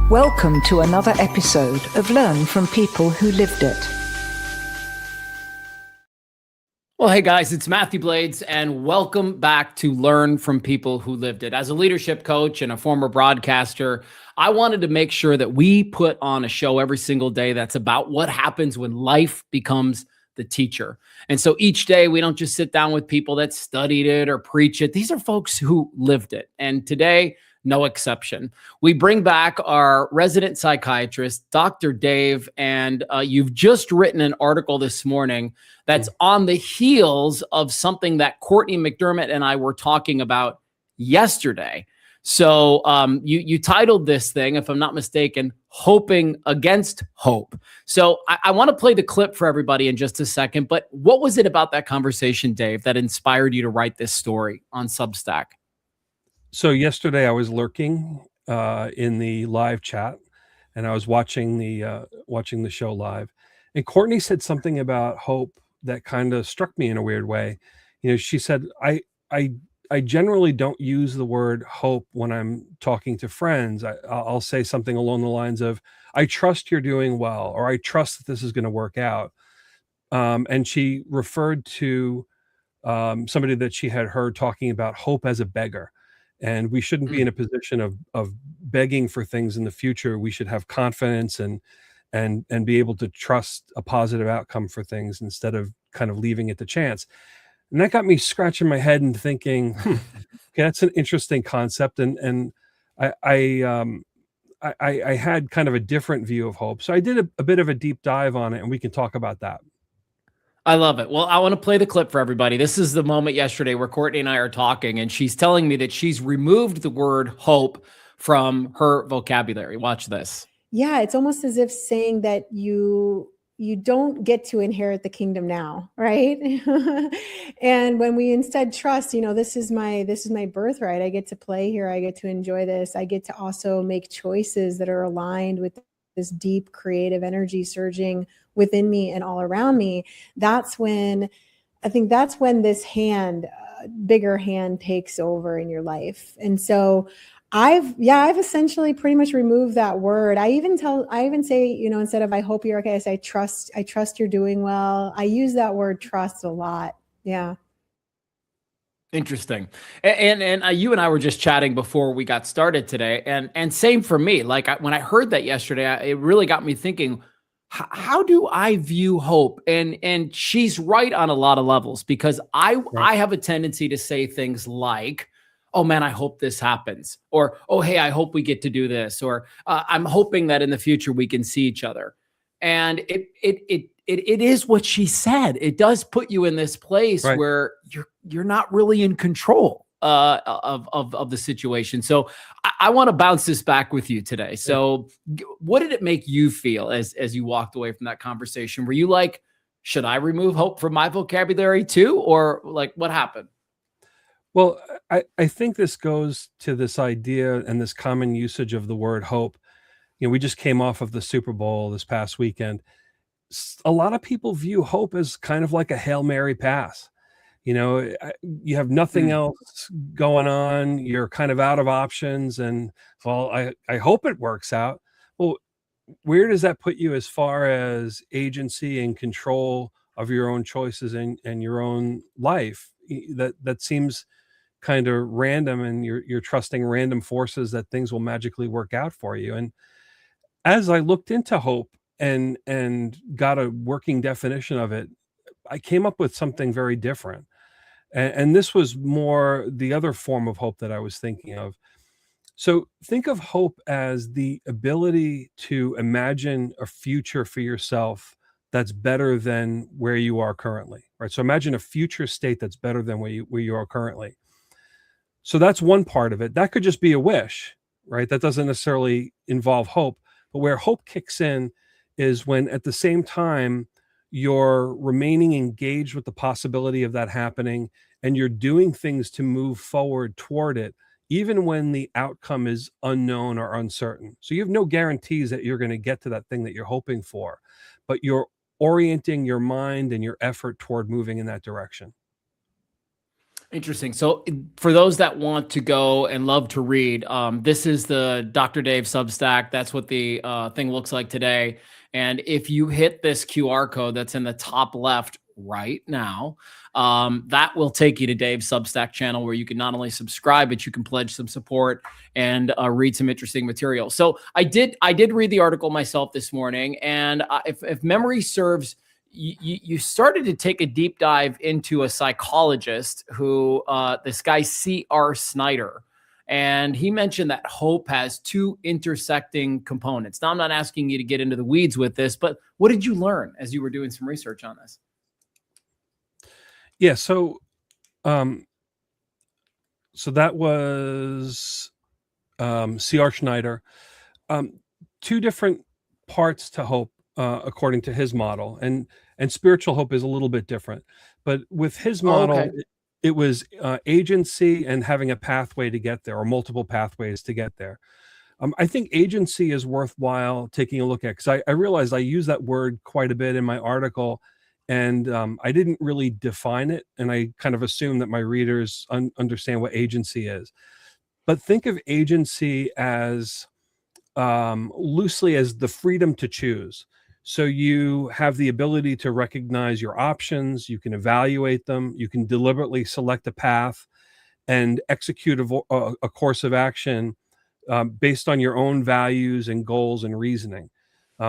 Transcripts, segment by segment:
Welcome to another episode of Learn from People Who Lived It. Well, hey guys, it's Matthew Blades, and welcome back to Learn from People Who Lived It. As a leadership coach and a former broadcaster, I wanted to make sure that we put on a show every single day that's about what happens when life becomes the teacher. And so each day we don't just sit down with people that studied it or preach it. These are folks who lived it. And today, no exception. We bring back our resident psychiatrist, Dr. Dave, and you've just written an article this morning that's on the heels of something that Courtney McDermott and I were talking about yesterday. So you titled this thing, if I'm not mistaken, Hoping Against Hope. So I want to play the clip for everybody in just a second, but what was it about that conversation, Dave, that inspired you to write this story on Substack? So yesterday I was lurking in the live chat, and I was watching the show live. And Courtney said something about hope that kind of struck me in a weird way. You know, she said, I generally don't use the word hope when I'm talking to friends. I'll say something along the lines of, I trust you're doing well, or I trust that this is going to work out. And she referred to somebody that she had heard talking about hope as a beggar. And we shouldn't be in a position of begging for things in the future. We should have confidence and be able to trust a positive outcome for things instead of kind of leaving it to chance. And that got me scratching my head and thinking, okay, that's an interesting concept. And I had kind of a different view of hope. So I did a bit of a deep dive on it, and we can talk about that. I love it. Well, I want to play the clip for everybody. This is the moment yesterday where Courtney and I are talking, and she's telling me that she's removed the word hope from her vocabulary. Watch this. Yeah, it's almost as if saying that you don't get to inherit the kingdom now, right? And when we instead trust, this is my birthright. I get to play here. I get to enjoy this. I get to also make choices that are aligned with this deep creative energy surging within me and all around me. That's when this bigger hand takes over in your life. And so I've essentially pretty much removed that word. I even say, instead of I hope you're okay, I say I trust you're doing well. I use that word trust a lot. Yeah. Interesting. And you and I were just chatting before we got started today, and same for me. Like when I heard that yesterday, it really got me thinking, how do I view hope? And she's right on a lot of levels, because I have a tendency to say things like, oh man, I hope this happens, or, oh, hey, I hope we get to do this, or I'm hoping that in the future we can see each other. And it is what she said. It does put you in this place where you're not really in control of the situation. So I want to bounce this back with you today. So what did it make you feel as you walked away from that conversation? Were you like, should I remove hope from my vocabulary too? Or like, what happened? Well, I think this goes to this idea and this common usage of the word hope. We just came off of the Super Bowl this past weekend. A lot of people view hope as kind of like a Hail Mary pass. You have nothing else going on. You're kind of out of options. And well, I hope it works out. Well, where does that put you as far as agency and control of your own choices and your own life? That seems kind of random, and you're trusting random forces that things will magically work out for you. And as I looked into hope and got a working definition of it, I came up with something very different. And this was more the other form of hope that I was thinking of. So think of hope as the ability to imagine a future for yourself that's better than where you are currently, right? So imagine a future state that's better than where you are currently. So that's one part of it. That could just be a wish, right? That doesn't necessarily involve hope. But where hope kicks in is when at the same time you're remaining engaged with the possibility of that happening, and you're doing things to move forward toward it, even when the outcome is unknown or uncertain. So you have no guarantees that you're going to get to that thing that you're hoping for, but you're orienting your mind and your effort toward moving in that direction. Interesting. So for those that want to go and love to read, this is the Dr. Dave Substack. That's what the thing looks like today. And if you hit this QR code that's in the top left right now, that will take you to Dave's Substack channel, where you can not only subscribe, but you can pledge some support and read some interesting material. So I did read the article myself this morning, and if memory serves, you started to take a deep dive into a psychologist who, this guy, C.R. Snyder, and he mentioned that hope has two intersecting components. Now, I'm not asking you to get into the weeds with this, but what did you learn as you were doing some research on this? Yeah. So that was C.R. Schneider. Two different parts to hope, according to his model, and spiritual hope is a little bit different. But with his model, okay. it was agency and having a pathway to get there, or multiple pathways to get there. I think agency is worthwhile taking a look at, because I realized I use that word quite a bit in my article, and I didn't really define it, and I kind of assume that my readers understand what agency is. But think of agency as loosely as the freedom to choose. So you have the ability to recognize your options, you can evaluate them, you can deliberately select a path and execute a course of action based on your own values and goals and reasoning.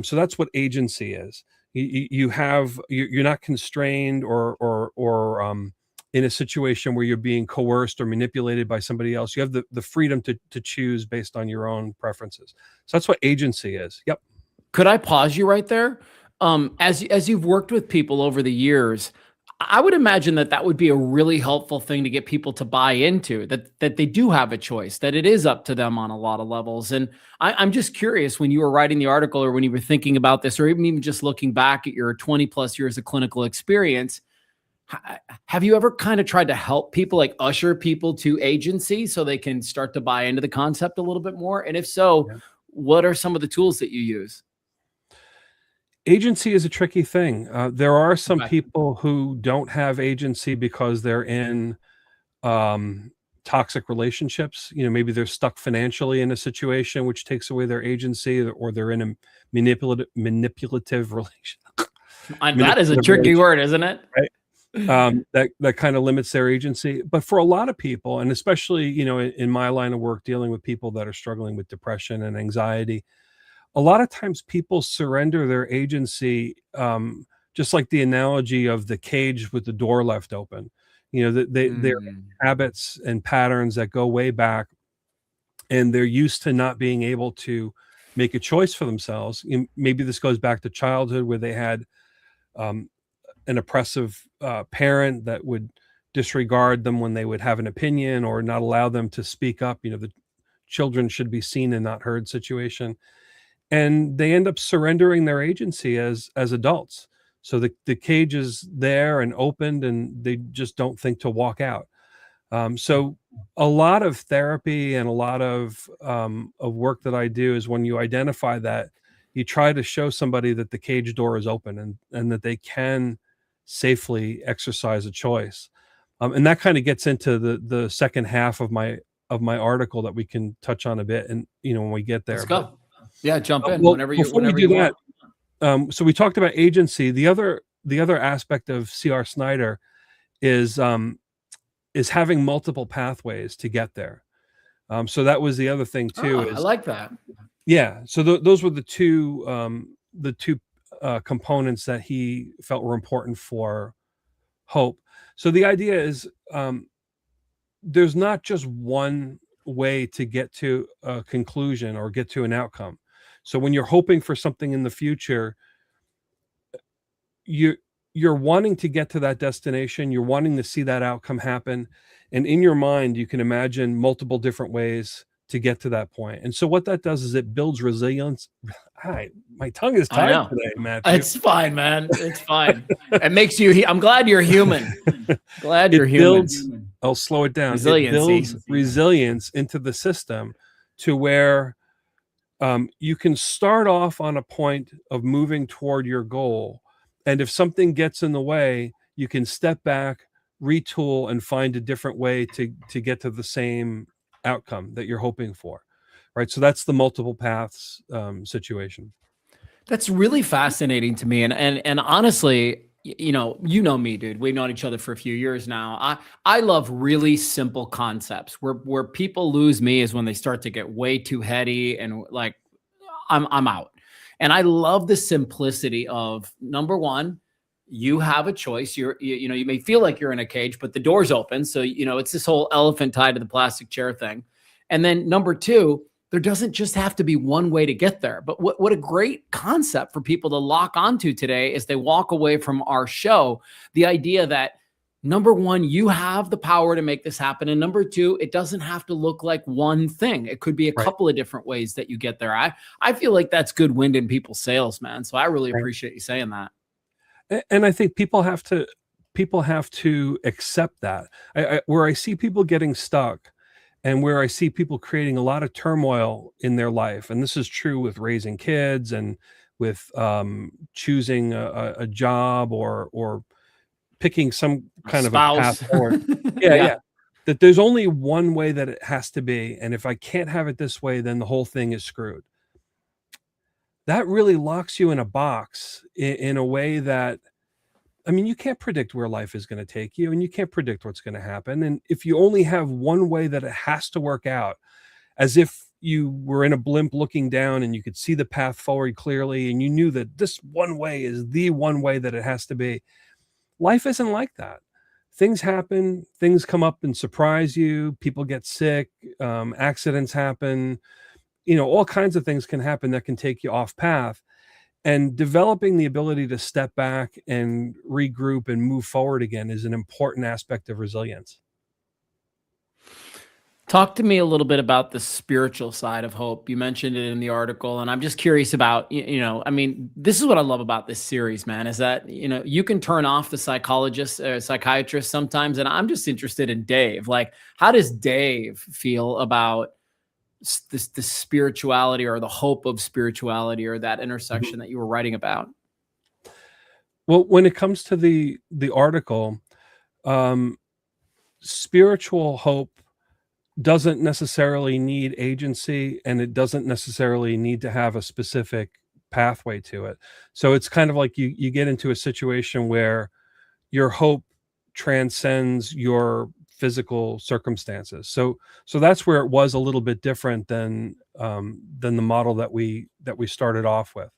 So that's what agency is. You're not constrained or in a situation where you're being coerced or manipulated by somebody else. You have the freedom to choose based on your own preferences. So that's what agency is. Yep. Could I pause you right there? As you've worked with people over the years, I would imagine that would be a really helpful thing to get people to buy into, that they do have a choice, that it is up to them on a lot of levels. And I'm just curious, when you were writing the article, or when you were thinking about this, or even just looking back at your 20 plus years of clinical experience, have you ever kind of tried to help people, like usher people to agency so they can start to buy into the concept a little bit more? And if so, Yeah. what are some of the tools that you use? Agency is a tricky thing. There are some Okay. people who don't have agency because they're in toxic relationships. Maybe they're stuck financially in a situation which takes away their agency, or they're in a manipulative relation. That is a tricky word, isn't it? Right? That kind of limits their agency. But for a lot of people, and especially in my line of work, dealing with people that are struggling with depression and anxiety, a lot of times people surrender their agency, just like the analogy of the cage with the door left open. They're habits and patterns that go way back, and they're used to not being able to make a choice for themselves. Maybe this goes back to childhood, where they had an oppressive parent that would disregard them when they would have an opinion, or not allow them to speak up. The children should be seen and not heard situation. And they end up surrendering their agency as adults. So the cage is there and opened, and they just don't think to walk out. So a lot of therapy and a lot of work that I do is, when you identify that, you try to show somebody that the cage door is open, and that they can safely exercise a choice. And that kind of gets into the second half of my article that we can touch on a bit, and when we get there. Let's go. Yeah, jump in Well, whenever before we do you that, want. so we talked about agency. The other aspect of C.R. Snyder is having multiple pathways to get there. So that was the other thing too. I like that. Yeah. So those were the two components that he felt were important for hope. So the idea is, there's not just one way to get to a conclusion or get to an outcome. So when you're hoping for something in the future, you're wanting to get to that destination, you're wanting to see that outcome happen, and in your mind you can imagine multiple different ways to get to that point. And so what that does is it builds resilience. Hi, my tongue is tied today, Matthew. It's fine, man. It's fine. It makes you. I'm glad you're human. Glad you're human. I'll slow it down. Resiliency. It builds resilience into the system, to where you can start off on a point of moving toward your goal. And if something gets in the way, you can step back, retool and find a different way to get to the same outcome that you're hoping for, right? So that's the multiple paths situation. That's really fascinating to me. And honestly, you know me, dude. We've known each other for a few years now. I love really simple concepts. Where people lose me is when they start to get way too heady and like I'm out. And I love the simplicity of number one, you have a choice. You may feel like you're in a cage, but the door's open. So, it's this whole elephant tied to the plastic chair thing. And then number two, there doesn't just have to be one way to get there. But what a great concept for people to lock onto today as they walk away from our show. The idea that number one, you have the power to make this happen. And number two, it doesn't have to look like one thing. It could be a couple of different ways that you get there. I feel like that's good wind in people's sails, man. So I really appreciate you saying that. And I think people have to accept that. Where I see people getting stuck and where I see people creating a lot of turmoil in their life, and this is true with raising kids and with choosing a job or picking some kind of a path forward. Yeah. That there's only one way that it has to be. And if I can't have it this way, then the whole thing is screwed. That really locks you in a box in a way that, I mean, you can't predict where life is going to take you and you can't predict what's going to happen. And if you only have one way that it has to work out, as if you were in a blimp looking down and you could see the path forward clearly and you knew that this one way is the one way that it has to be, life isn't like that. Things happen, things come up and surprise you, people get sick, accidents happen, all kinds of things can happen that can take you off path. And developing the ability to step back and regroup and move forward again is an important aspect of resilience. Talk to me a little bit about the spiritual side of hope. You mentioned it in the article, and I'm just curious about, I mean, this is what I love about this series, man, is that, you can turn off the psychiatrist sometimes, and I'm just interested in Dave. Like, how does Dave feel about the spirituality or the hope of spirituality or that intersection that you were writing about? Well, when it comes to the article, spiritual hope doesn't necessarily need agency and it doesn't necessarily need to have a specific pathway to it. So it's kind of like you get into a situation where your hope transcends your physical circumstances. So that's where it was a little bit different than the model that we started off with.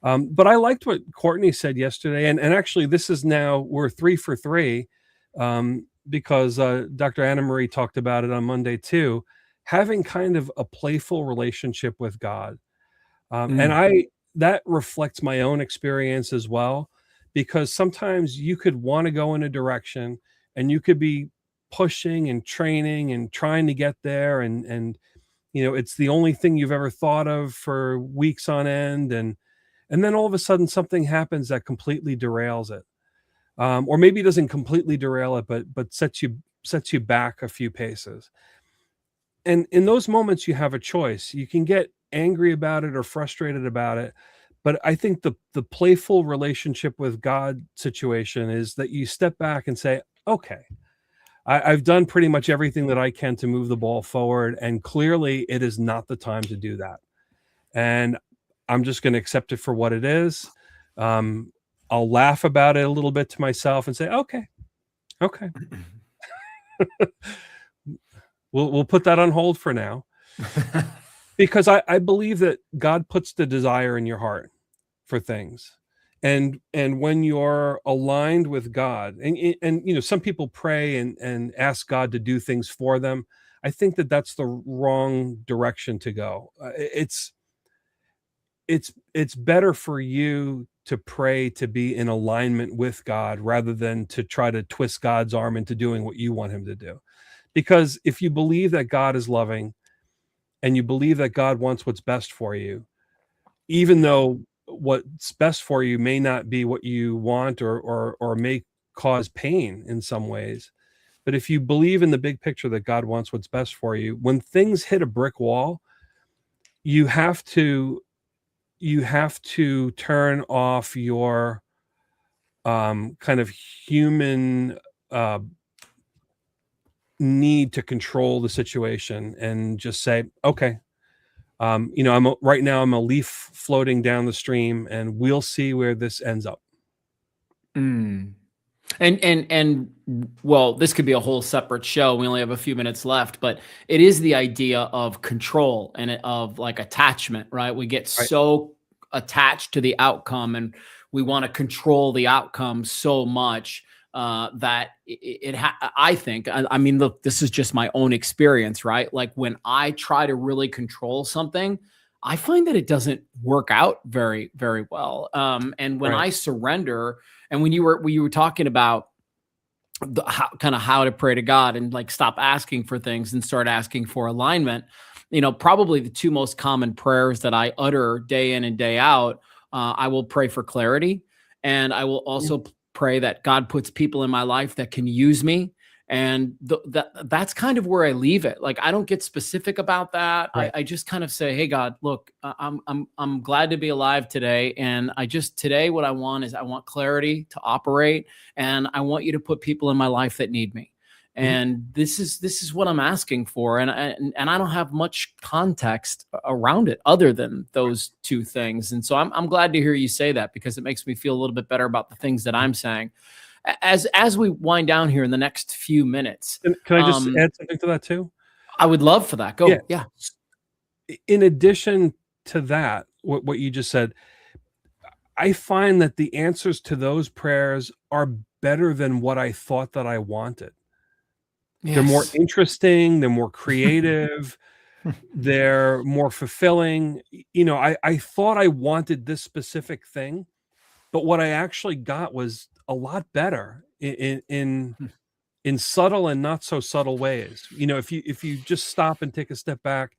But I liked what Courtney said yesterday, and actually this is now we're 3 for 3 because Dr. Anna Marie talked about it on Monday too, having kind of a playful relationship with God, and that reflects my own experience as well, because sometimes you could want to go in a direction and you could be pushing and training and trying to get there and it's the only thing you've ever thought of for weeks on end, and then all of a sudden something happens that completely derails it, or maybe doesn't completely derail it but sets you back a few paces. And in those moments you have a choice. You can get angry about it or frustrated about it, but I think the playful relationship with God situation is that you step back and say, okay, I've done pretty much everything that I can to move the ball forward, and clearly it is not the time to do that. And I'm just going to accept it for what it is. I'll laugh about it a little bit to myself and say, okay. We'll put that on hold for now. Because I believe that God puts the desire in your heart for things. And when you're aligned with God, and some people pray and ask God to do things for them, I think that that's the wrong direction to go. It's better for you to pray to be in alignment with God rather than to try to twist God's arm into doing what you want him to do. Because if you believe that God is loving and you believe that God wants what's best for you, even though what's best for you may not be what you want or may cause pain in some ways. But if you believe in the big picture that God wants what's best for you, when things hit a brick wall, you have to turn off your kind of human need to control the situation and just say, okay, right now I'm a leaf floating down the stream, and we'll see where this ends up. Mm. And well, this could be a whole separate show. We only have a few minutes left, but it is the idea of control and of like attachment, right? We get Right. so attached to the outcome, and we want to control the outcome so much that I think, I mean, look, this is just my own experience, right? Like when I try to really control something, I find that it doesn't work out very, very well. And when Right. I surrender, and when you were talking about how to pray to God and like stop asking for things and start asking for alignment, probably the two most common prayers that I utter day in and day out, I will pray for clarity, and I will also pray that God puts people in my life that can use me. And that's kind of where I leave it. Like, I don't get specific about that. Right. I just kind of say, hey, God, look, I'm glad to be alive today. And today what I want is I want clarity to operate, and I want you to put people in my life that need me. And this is what I'm asking for. And I don't have much context around it other than those two things. And so I'm glad to hear you say that, because it makes me feel a little bit better about the things that I'm saying. As we wind down here in the next few minutes, Can I just add something to that too? I would love for that. Go. Yeah. In addition to that, what you just said, I find that the answers to those prayers are better than what I thought that I wanted. Yes. They're more interesting, they're more creative, they're more fulfilling. I thought I wanted this specific thing, but what I actually got was a lot better in subtle and not so subtle ways. If you just stop and take a step back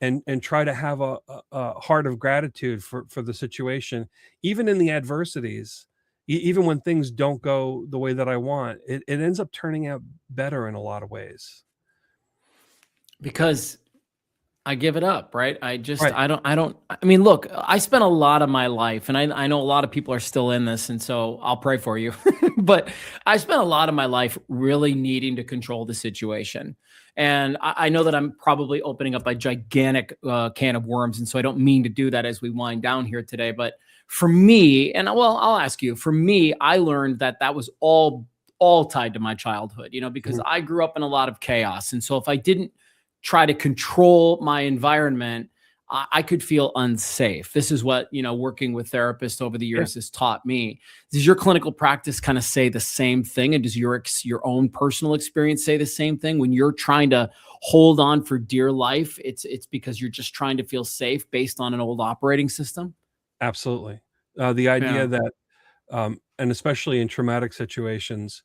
and try to have a heart of gratitude for the situation, even in the adversities, even when things don't go the way that I want, it ends up turning out better in a lot of ways. Because I give it up, right? Right. I mean, look, I spent a lot of my life, and I know a lot of people are still in this, and so I'll pray for you. But I spent a lot of my life really needing to control the situation. And I know that I'm probably opening up a gigantic can of worms, and so I don't mean to do that as we wind down here today. But for me, and well, I'll ask you, for me, I learned that was all tied to my childhood, because I grew up in a lot of chaos. And so if I didn't try to control my environment, I could feel unsafe. This is what, working with therapists over the years has taught me. Does your clinical practice kind of say the same thing? And does your own personal experience say the same thing? When you're trying to hold on for dear life, it's because you're just trying to feel safe based on an old operating system? Absolutely. The idea that, and especially in traumatic situations,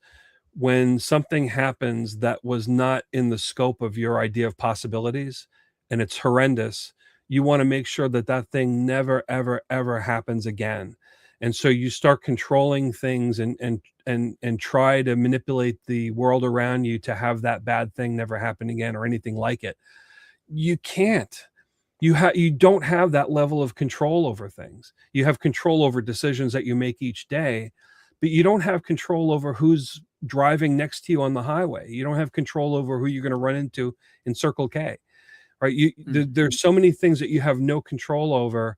when something happens that was not in the scope of your idea of possibilities and it's horrendous, you want to make sure that thing never, ever, ever happens again. And so you start controlling things and try to manipulate the world around you to have that bad thing never happen again or anything like it. You can't. You don't have that level of control over things. You have control over decisions that you make each day, but you don't have control over who's driving next to you on the highway. You don't have control over who you're going to run into in Circle K, right? There's so many things that you have no control over,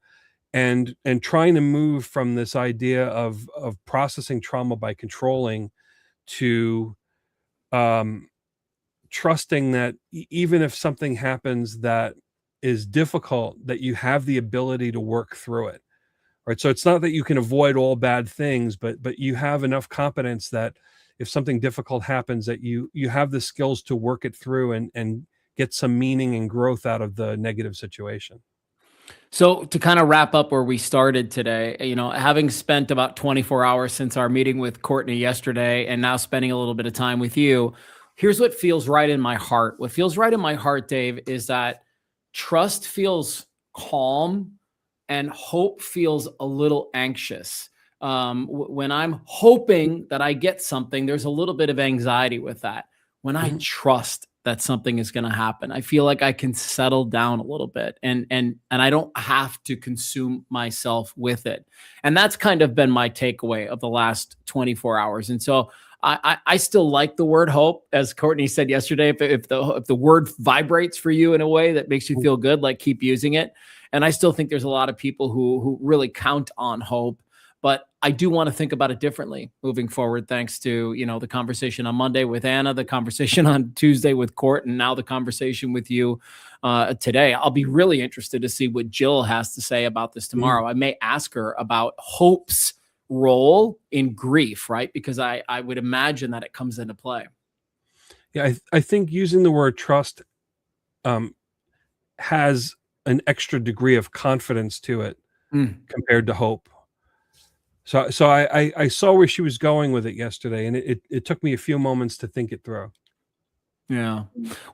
and trying to move from this idea of processing trauma by controlling to trusting that even if something happens that is difficult, that you have the ability to work through it. Right. So it's not that you can avoid all bad things, but you have enough competence that if something difficult happens, that you have the skills to work it through and get some meaning and growth out of the negative situation. So to kind of wrap up where we started today, having spent about 24 hours since our meeting with Courtney yesterday, and now spending a little bit of time with you, here's what feels right in my heart. What feels right in my heart, Dave, is that trust feels calm and hope feels a little anxious. When I'm hoping that I get something, there's a little bit of anxiety with that. When I trust that something is going to happen, I feel like I can settle down a little bit, and I don't have to consume myself with it. And that's kind of been my takeaway of the last 24 hours. And so I still like the word hope, as Courtney said yesterday. If the word vibrates for you in a way that makes you feel good, like keep using it. And I still think there's a lot of people who really count on hope. But I do want to think about it differently moving forward, thanks to, the conversation on Monday with Anna, the conversation on Tuesday with Court, and now the conversation with you today. I'll be really interested to see what Jill has to say about this tomorrow. I may ask her about hope's role in grief, right? Because I would imagine that it comes into play. Yeah, I think using the word trust has an extra degree of confidence to it compared to hope. So I saw where she was going with it yesterday, and it took me a few moments to think it through. Yeah.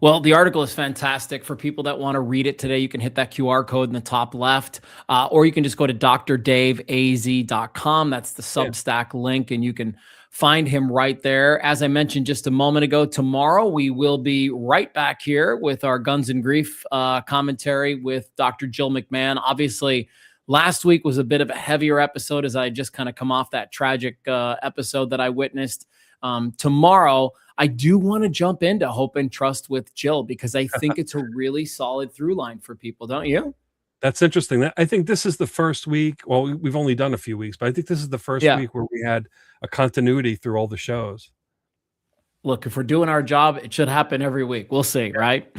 Well, the article is fantastic. For people that want to read it today, you can hit that QR code in the top left, or you can just go to drdaveaz.com. That's the Substack link, and you can find him right there. As I mentioned just a moment ago, tomorrow we will be right back here with our Guns and Grief commentary with Dr. Jill McMahon. Obviously, last week was a bit of a heavier episode as I just kind of come off that tragic episode that I witnessed. Tomorrow, I do want to jump into Hope and Trust with Jill because I think it's a really solid through line for people, don't you? That's interesting. I think this is the first week. Well, we've only done a few weeks, but I think this is the first week where we had a continuity through all the shows. Look, if we're doing our job, it should happen every week. We'll see, right?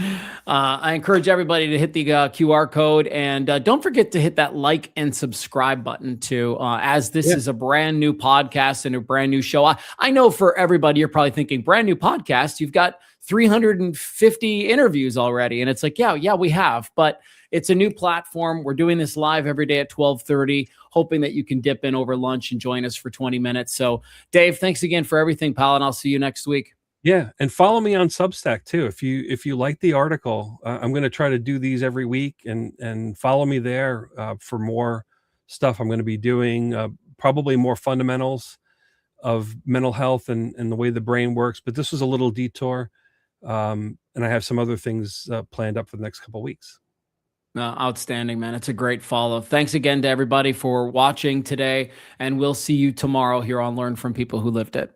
I encourage everybody to hit the QR code, and don't forget to hit that like and subscribe button too, as this is a brand new podcast and a brand new show. I know for everybody, you're probably thinking, brand new podcast, you've got 350 interviews already. And it's like, yeah, we have, but it's a new platform. We're doing this live every day at 12:30, hoping that you can dip in over lunch and join us for 20 minutes. So Dave, thanks again for everything, pal. And I'll see you next week. Yeah. And follow me on Substack too. If you like the article, I'm going to try to do these every week, and follow me there for more stuff. I'm going to be doing probably more fundamentals of mental health and the way the brain works. But this was a little detour. And I have some other things planned up for the next couple of weeks. Outstanding, man. It's a great follow. Thanks again to everybody for watching today, and we'll see you tomorrow here on Learn from People Who Lived It.